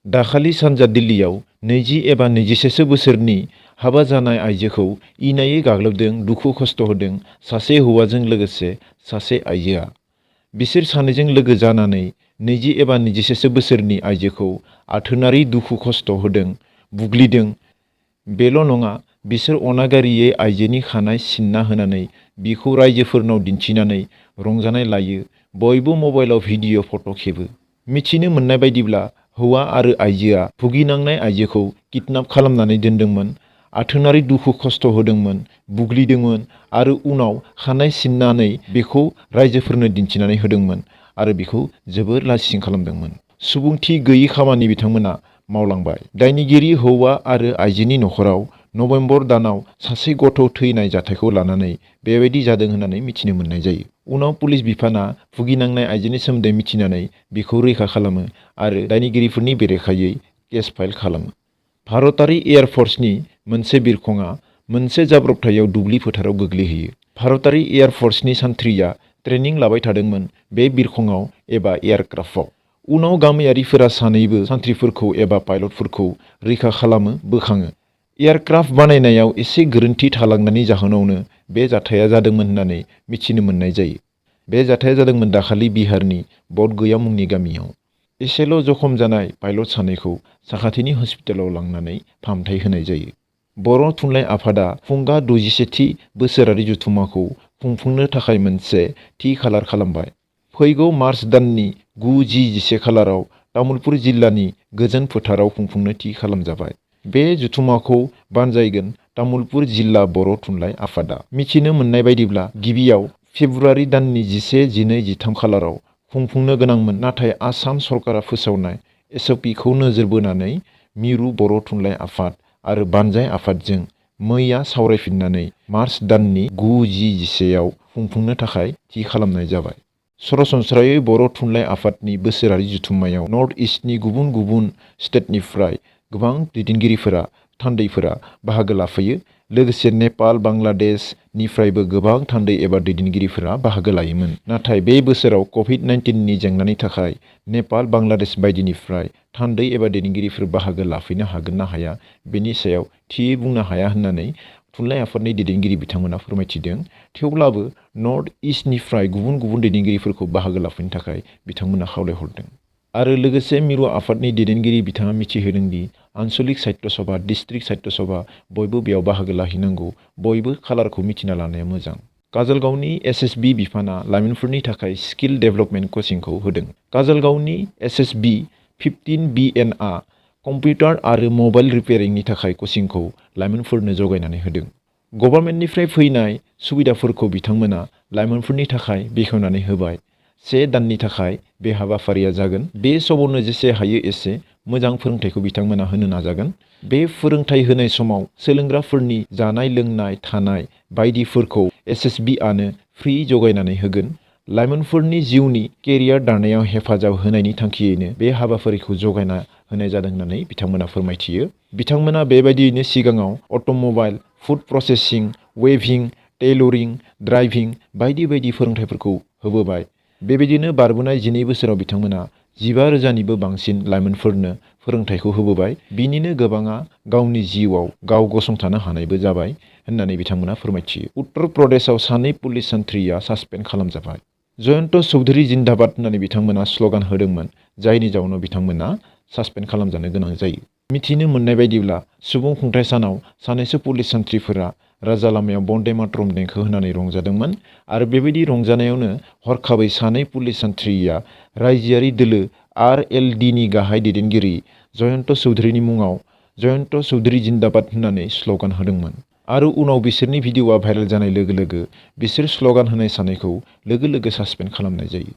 दाखालि सानजा दिल्लीयाव 20 एबा 21 बोसोरनि हाबा जानाय आइजोखौ इनायै गाग्लोबदों, दुखु खस्थ' होदों सासे हौवाजों लोगोसे सासे आइजोआ। बिसोर सानैजों लोगो जानानै 20 एबा 21 बोसोरनि आइजोखौ आथोनारि दुखु खस्थ' होदों, बुग्लिदों। बेल' नङा, बिसोर अनागारियै आइजोनि खानाय सिनना होनानै बिखौ रायजोफोरनाव दिन्थिनानै रंजानाय लायो। बयबो मबाइलाव भिडिअ' फट' खेबो। मिथिनो मोननाय बायदिब्ला हौवा आरो आइजोआ भुगिनांनाय आइजोखौ किडनाप खालामनानै दोनदोंमोन, आथोनारि दुखु खस्थ' होदोंमोन, बुग्लिदोंमोन आरो उनाव खानाय सिननानै बेखौ रायजोफोरनो दिन्थिनानै होदोंमोन आरो बिखौ जोबोर लासिं खालामदोंमोन। सुबुंथि गैयि खामानि बिथांमोना मावलांबाय। दायनिगिरि हौवा आरो आइजोनि नखराव नबेम्बर दानाव सासे गथ' थैनाय जाथायखौ लानानै बेबायदि जादों होननानै मिथिनो मोननाय जायो। उनाव पुलिस बिफाना भुगिनांनाय आइजोनि सोमोन्दै मिथिनानै बिखौ रैखा खालामो आरो दायनिगिरिफोरनि बेरेखायै केस फाइल खालामो। भारतारि एयार फर्सनि मोनसे बिरखंआ मोनसे जाब्रबथायाव दुब्लि फोथाराव गोग्लैहैयो। भारतारि एयार फर्सनि सान्थ्रिया ट्रेनिं लाबाय थादोंमोन बे बिरखंआव एबा एयारक्राफ्टआव। उनाव गामियारिफोरा सानैबो सान्थ्रिफोरखौ एबा पाइलटफोरखौ रैखा खालामो, बोखाङो। एयारक्राफ्ट बानायनायाव एसे गोरोन्थि थालांनायनि जाहोनावनो बे जाथाया जादोंमोन होननानै मिथिनो मोननाय जायो। बे जाथाया जादोंमोन दाखालि बिहारनि बडगया मुंनि गामियाव। एसेल' जखम जानाय पाइलट सानैखौ साखाथिनि हस्पिटालाव लांनानै फाहामथाय होनाय जायो। बर' थुनलाइ आफादा खुंगा 61थि बोसोरारि जथुम्माखौ खुंफुंनो थाखाय मोनसे थि खालार खालामबाय। फैगौ मार्च दाननि 9, 10, 11 खालाराव तामुलपुर जिल्लानि गोजोन फोथाराव खुंफुंनो थि खालामजाबाय। बे जथुम्माखौ बानजायगोन तामुलपुर जिल्ला बर' थुनलाइ आफादा। मिथिनो मोननाय बायदिब्ला गिबियाव फेब्रुवारि दाननि 11, 12, 13 खालाराव खुंफुंनो गोनांमोन, नाथाय आसाम सरकारा फोसावनाय SOPखौ नोजोर बोनानै मिरु बर' थुनलाइ आफाद आरो बानजाय आफादजों मैया सावरायफिननानै मार्च दाननि 9, 10, 11आव खुंफुंनो थाखाय थि खालामनाय जाबाय। सरासनस्रायै बर' थुनलाइ आफादनि बोसोरारि जथुम्मायाव नर्थ इस्टनि गुबुन गुबुन स्टेटनिफ्राय गोबां दैदेनगिरिफोरा, थान्दैफोरा बाहागो लाफैयो। लोगोसे नेपाल, बांलादेशनिफ्रायबो गोबां थान्दै एबा दैदेनगिरिफोरा बाहागो लायोमोन। नाथाय बे बोसोराव COVID-19नि जेंनानि थाखाय नेपाल, बांलादेश बायदिनिफ्राय थान्दै एबा दैदेनगिरिफोर बाहागो लाफैनो हागोन ना हाया बेनि सायाव थियै बुंनो हाया होननानै थुनलाइ आफादनि दैदेनगिरि बिथांमोना फोरमायथिदों। थेवब्लाबो नर्थ इस्टनिफ्राय गुबुन गुबुन दैदेनगिरिफोरखौ बाहागो लाफैनो थाखाय बिथांमोना खावलायहरदों। आरो लोगोसे मिरु आफादनि दैदेनगिरि बिथाङा मिथिहोदों दि आन्चलिक साहित्य सभा, डिस्ट्रिक्ट साहित्य सभा बयबो बेयाव बाहागो लाहैनांगौ। बयबो खालारखौ मिथिना लानाया मोजां। काजलगावनि SSB बिफाना लाइमोनफोरनि थाखाय स्किल डेभेलपमेन्ट कचिंखौ होदों। काजलगावनि SSB 15 BNआ कम्पिउटार आरो मबाइल रिपेयारिंनि थाखाय कचिंखौ लाइमोनफोरनो जगायनानै होदों। गभर्नमेन्टनिफ्राय फैनाय सुबिदाफोरखौ बिथांमोना लाइमोनफोरनि थाखाय बेखेवनानै होबाय। 1 दाननि थाखाय बे हाबाफारिया जागोन। बे समावनो जेसे हायो एसे मोजां फोरोंथायखौ बिथांमोना होनो नाजागोन। बे फोरोंथाय होनाय समाव सोलोंग्राफोरनि जानाय, लोंनाय, थानाय बायदिफोरखौ SSBआनो फ्रि जगायनानै होगोन। लाइमोनफोरनि जिउनि केरियार दानायाव हेफाजाब होनायनि थांखियैनो बे हाबाफारिखौ जगायना होनाय जादों होननानै बिथांमोना फोरमायथियो। बिथांमोना बेबायदियैनो सिगाङाव automobile, food processing, weaving, tailoring, driving बायदि बायदि फोरोंथायफोरखौ होबोबाय। बेबायदिनो बारबोनाय 12 बोसोराव बिथांमोना 15,000निबो बांसिन लाइमोनफोरनो फोरोंथायखौ होबोबाय। बिनिनो गोबाङा गावनि जिउआव गाव गसंथानो हानायबो जाबाय होननानै बिथांमोना फोरमायथियो। उत्तर प्रदेशआव 2 पुलिस सान्थ्रिया सासपेन्ड खालामजाबाय। जयन्त चौधरी जिन्दाबाद होननानै बिथांमोना स्ल'गान होदोंमोन, जायनि जाउनाव बिथांमोना सासपेन्ड खालामजानो गोनां जायो। मिथिनो मोननाय बायदिब्ला सुबुं खुंथाय सानाव सानैसो पुलिस सान्थ्रिफोरा राजा लामायाव बन्दे मातरम देंखो होनानै रंजादोंमोन आरो बेबायदि रंजानायावनो हरखाबै 2 पुलिस सान्थ्रिया रायजोआरि दोलो RLDनि गाहाय दैदेनगिरि जयन्त चौधरीनि मुङाव जयन्त चौधरी जिन्दाबाद होननानै स्ल'गान होदोंमोन। आरो उनाव बिसोरनि भिडिअ'आ भाइरेल जानाय लोगो लोगो बिसोर स्ल'गान होनाय सानैखौ लोगो लोगो सासपेन्ड खालामनाय जायो।